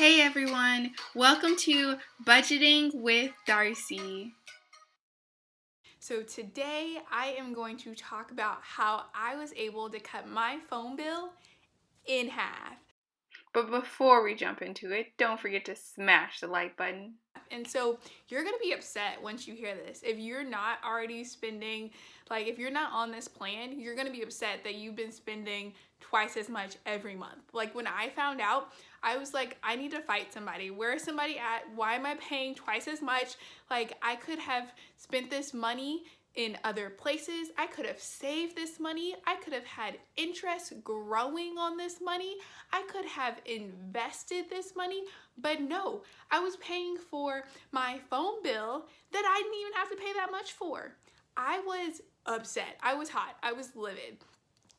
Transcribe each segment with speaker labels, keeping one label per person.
Speaker 1: Hey everyone, welcome to Budgeting with Darcy. So today I am going to talk about how I was able to cut my phone bill in half. But before we jump into it, don't forget to smash the like button. And so you're going to be upset once you hear this. If you're not already spending, if you're not on this plan, you're going to be upset that you've been spending twice as much every month. Like when I found out, I was like, I need to fight somebody. Where is somebody at? Why am I paying twice as much? Like I could have spent this money in other places. I could have saved this money. I could have had interest growing on this money. I could have invested this money, but no, I was paying for my phone bill that I didn't even have to pay that much for. I was upset. I was hot. I was livid.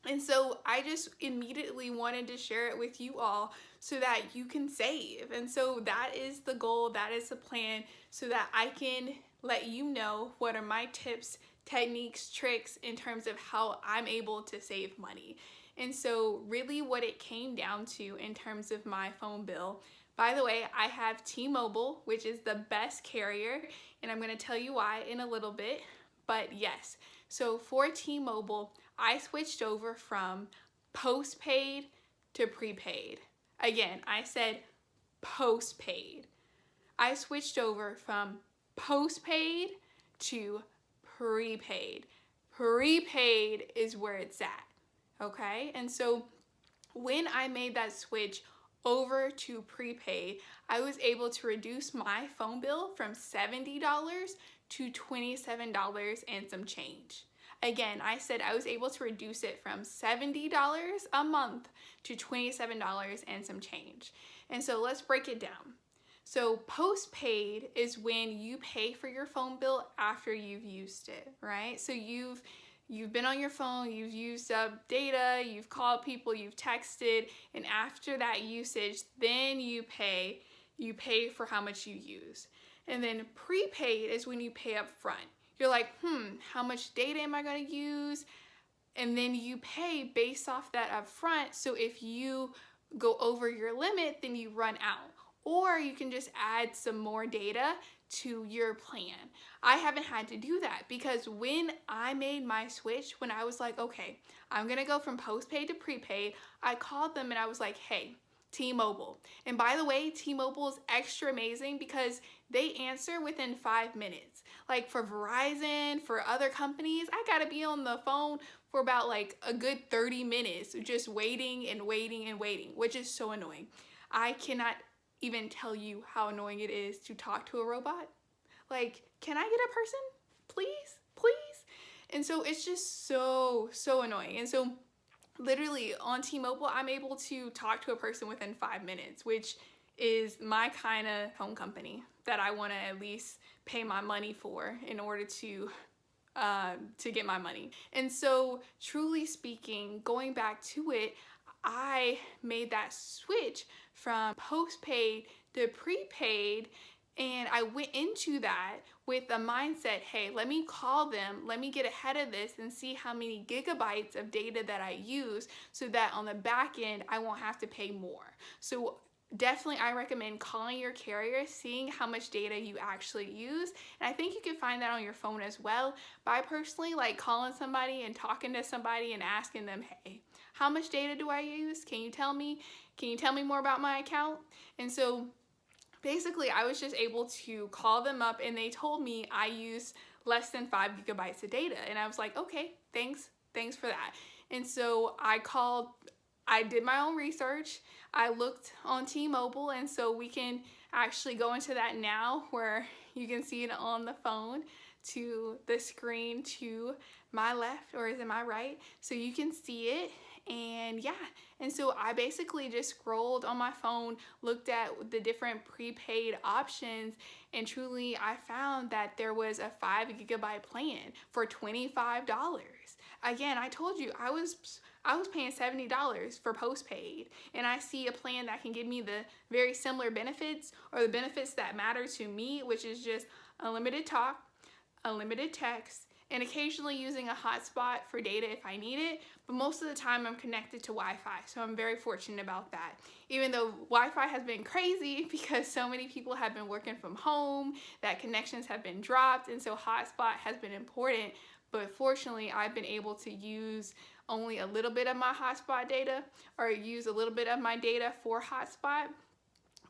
Speaker 1: And so I just immediately wanted to share it with you all so that you can save. And so that is the goal, that is the plan, so that I can let you know what are my tips, techniques, tricks in terms of how I'm able to save money. And so really what it came down to in terms of my phone bill, by the way, I have T-Mobile, which is the best carrier, and I'm going to tell you why in a little bit. But yes, so for T-Mobile, I switched over from postpaid to prepaid. Again, I said postpaid. I switched over from postpaid to prepaid. Prepaid is where it's at, okay? And so when I made that switch over to prepaid, I was able to reduce my phone bill from $70 to $27 and some change. Again, I said I was able to reduce it from $70 a month to $27 and some change. And so let's break it down. So postpaid is when you pay for your phone bill after you've used it, right? So you've been on your phone, you've used up data, you've called people, you've texted, and after that usage, then you pay for how much you use. And then prepaid is when you pay up front. You're like, how much data am I going to use? And then you pay based off that up front. So if you go over your limit, then you run out. Or you can just add some more data to your plan. I haven't had to do that because when I made my switch, when I was like, okay, I'm going to go from postpaid to prepaid, I called them and I was like, hey, T-Mobile. And by the way, T-Mobile is extra amazing because they answer within 5 minutes. Like for Verizon, for other companies, I gotta be on the phone for about like a good 30 minutes just waiting and waiting and waiting, which is so annoying. I cannot even tell you how annoying it is to talk to a robot. Like, can I get a person? Please? Please? And so it's just so annoying. And so literally on T-Mobile, I'm able to talk to a person within 5 minutes, which is my kind of phone company that I want to at least pay my money for in order to get my money. And so truly speaking, going back to it, I made that switch from postpaid to prepaid, and I went into that with the mindset, hey, let me call them, let me get ahead of this and see how many gigabytes of data that I use so that on the back end, I won't have to pay more. So definitely I recommend calling your carrier, seeing how much data you actually use. And I think you can find that on your phone as well. But I personally like calling somebody and talking to somebody and asking them, hey, how much data do I use? Can you tell me? Can you tell me more about my account? And so basically I was just able to call them up and they told me I use less than 5 gigabytes of data. And I was like, okay, thanks for that. And so I did my own research. I looked on T-Mobile, and so we can actually go into that now where you can see it on the phone to the screen to my left, or is it my right? So you can see it. And yeah, and so I basically just scrolled on my phone, looked at the different prepaid options, and truly I found that there was a 5 gigabyte plan for $25. Again, I told you I was paying $70 for postpaid, and I see a plan that can give me the very similar benefits, or the benefits that matter to me, which is just unlimited talk, unlimited text, and occasionally using a hotspot for data if I need it, but most of the time I'm connected to Wi-Fi, so I'm very fortunate about that. Even though Wi-Fi has been crazy because so many people have been working from home, that connections have been dropped, and so hotspot has been important, but fortunately I've been able to use only a little bit of my hotspot data, or use a little bit of my data for hotspot.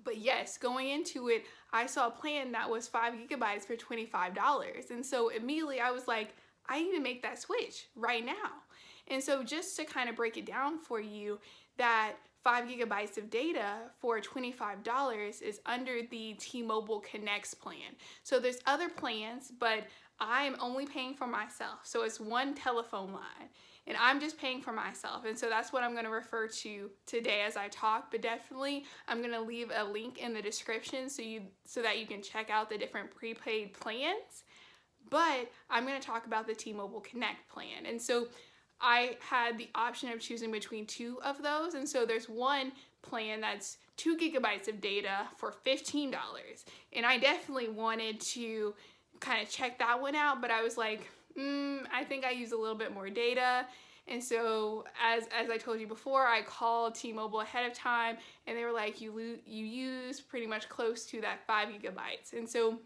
Speaker 1: But yes, going into it, I saw a plan that was 5 gigabytes for $25. And so immediately I was like, I need to make that switch right now. And so just to kind of break it down for you, that 5 gigabytes of data for $25 is under the T-Mobile Connects plan. So there's other plans, but I'm only paying for myself. So it's one telephone line, and I'm just paying for myself. And so that's what I'm going to refer to today as I talk, but definitely I'm going to leave a link in the description so that you can check out the different prepaid plans. But I'm going to talk about the T-Mobile Connect plan. And so I had the option of choosing between two of those. And so there's one plan that's 2 gigabytes of data for $15. And I definitely wanted to kind of check that one out, but I was like, I think I use a little bit more data. And so as I told you before, I called T-Mobile ahead of time, and they were like, you use pretty much close to that 5 gigabytes. And so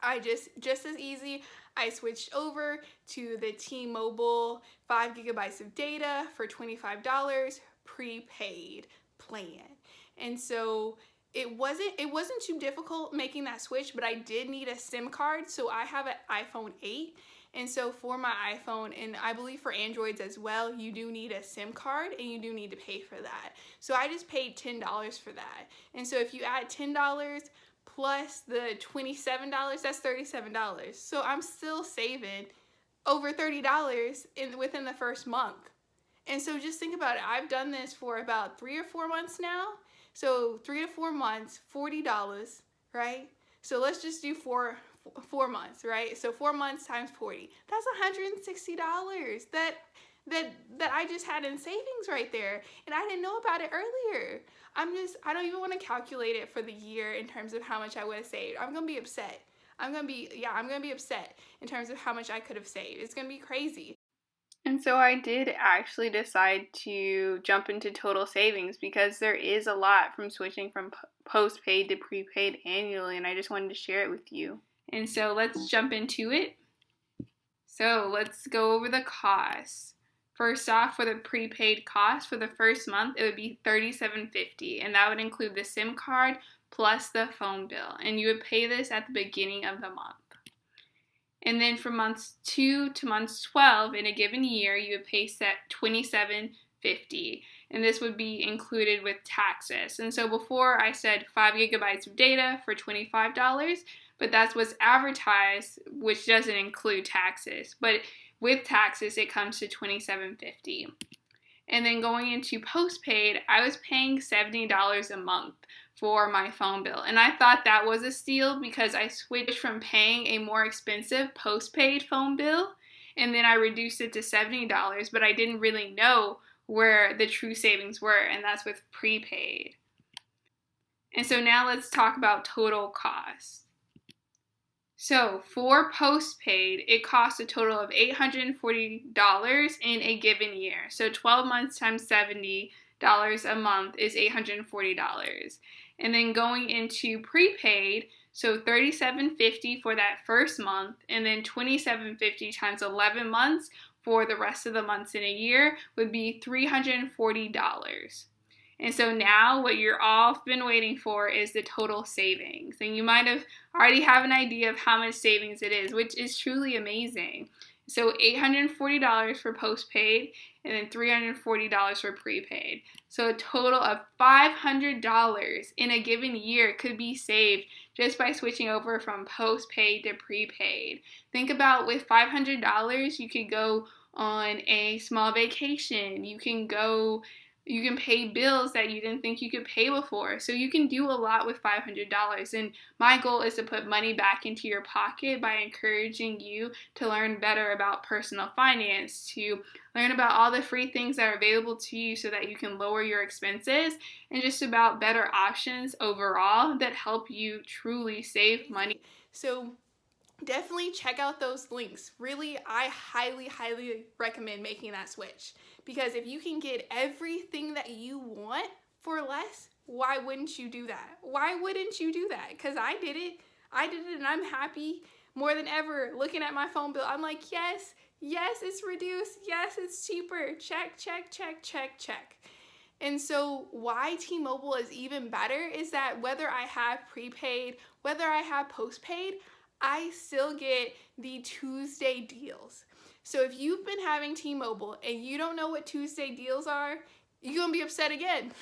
Speaker 1: I just as easy, I switched over to the T-Mobile 5 gigabytes of data for $25 prepaid plan. And so it wasn't too difficult making that switch, but I did need a SIM card. So I have an iPhone 8. And so for my iPhone, and I believe for Androids as well, you do need a SIM card and you do need to pay for that. So I just paid $10 for that. And so if you add $10 plus the $27, that's $37. So I'm still saving over $30 within the first month. And so just think about it. I've done this for about 3 or 4 months now. So 3 to 4 months, $40, right? So let's just do four months, right? So 4 months times 40. That's $160 that I just had in savings right there. And I didn't know about it earlier. I don't even want to calculate it for the year in terms of how much I would have saved. I'm going to be upset. I'm going to be upset in terms of how much I could have saved. It's going to be crazy. And so I did actually decide to jump into total savings because there is a lot from switching from postpaid to prepaid annually, and I just wanted to share it with you. And so let's jump into it. So let's go over the costs. First off, for the prepaid cost for the first month, it would be $37.50, and that would include the SIM card plus the phone bill, and you would pay this at the beginning of the month. And then from months 2 to months 12 in a given year, you would pay $27.50, and this would be included with taxes. And so before I said 5 gigabytes of data for $25, but that's what's advertised, which doesn't include taxes. But with taxes, it comes to $27.50. And then going into postpaid, I was paying $70 a month for my phone bill. And I thought that was a steal because I switched from paying a more expensive postpaid phone bill, and then I reduced it to $70, but I didn't really know where the true savings were, and that's with prepaid. And so now let's talk about total cost. So for postpaid, it costs a total of $840 in a given year. So 12 months times $70 a month is $840. And then going into prepaid, so $37.50 for that first month, and then $27.50 times 11 months for the rest of the months in a year would be $340. And so now what you're all been waiting for is the total savings. And you might have already have an idea of how much savings it is, which is truly amazing. So $840 for postpaid and then $340 for prepaid. So a total of $500 in a given year could be saved just by switching over from postpaid to prepaid. Think about with $500, you could go on a small vacation. You can pay bills that you didn't think you could pay before. So you can do a lot with $500. And my goal is to put money back into your pocket by encouraging you to learn better about personal finance, to learn about all the free things that are available to you so that you can lower your expenses, and just about better options overall that help you truly save money. So definitely check out those links. Really, I highly recommend making that switch, because if you can get everything that you want for less, why wouldn't you do that? Why wouldn't you do that? Because I did it and I'm happy more than ever looking at my phone bill. I'm like, yes, it's reduced. Yes, it's cheaper. Check. And so why T-Mobile is even better is that whether I have prepaid, whether I have postpaid, I still get the Tuesday deals. So if you've been having T-Mobile and you don't know what Tuesday deals are, you're gonna be upset again.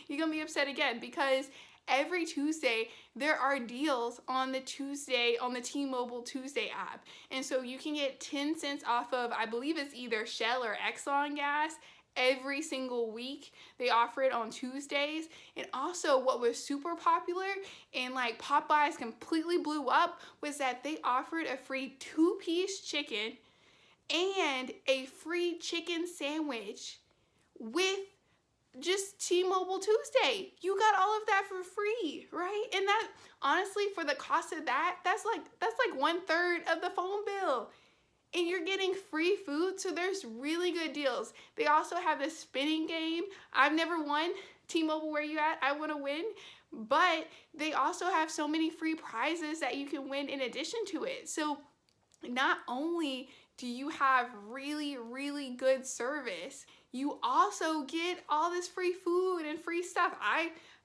Speaker 1: You're gonna be upset again, because every Tuesday there are deals on the T-Mobile Tuesday app. And so you can get 10 cents off of, I believe it's either Shell or Exxon gas, every single week. They offer it on Tuesdays. And also what was super popular and like Popeyes completely blew up was that they offered a free 2-piece chicken and a free chicken sandwich with just T-Mobile Tuesday. You got all of that for free, right? And that, honestly, for the cost of that, that's like 1/3 of the phone bill. And you're getting free food, so there's really good deals. They also have this spinning game. I've never won. T-Mobile, where you at? I want to win. But they also have so many free prizes that you can win in addition to it. So not only do you have really good service, you also get all this free food and free stuff.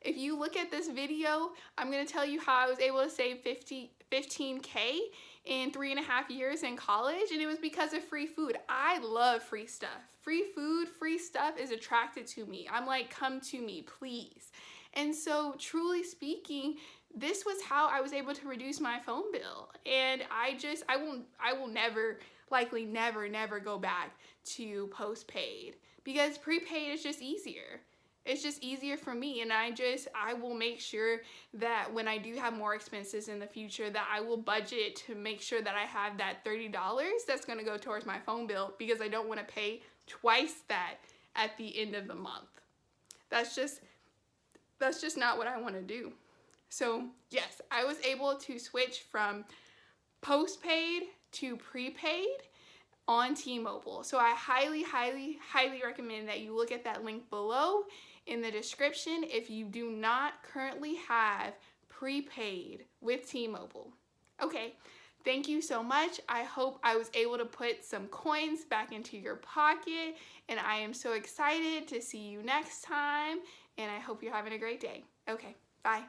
Speaker 1: If you look at this video, I'm going to tell you how I was able to save $15K in 3.5 years in college, and it was because of free food. I love free stuff. Free food, free stuff is attracted to me. I'm like, come to me, please. And so, truly speaking, this was how I was able to reduce my phone bill. And I will likely never go back to postpaid, because prepaid is just easier. It's just easier for me, and I will make sure that when I do have more expenses in the future, that I will budget to make sure that I have that $30 that's gonna go towards my phone bill, because I don't wanna pay twice that at the end of the month. That's just not what I wanna do. So yes, I was able to switch from postpaid to prepaid on T-Mobile. So I highly recommend that you look at that link below in the description if you do not currently have prepaid with T-Mobile. Okay, thank you so much. I hope I was able to put some coins back into your pocket, and I am so excited to see you next time, and I hope you're having a great day. Okay, bye.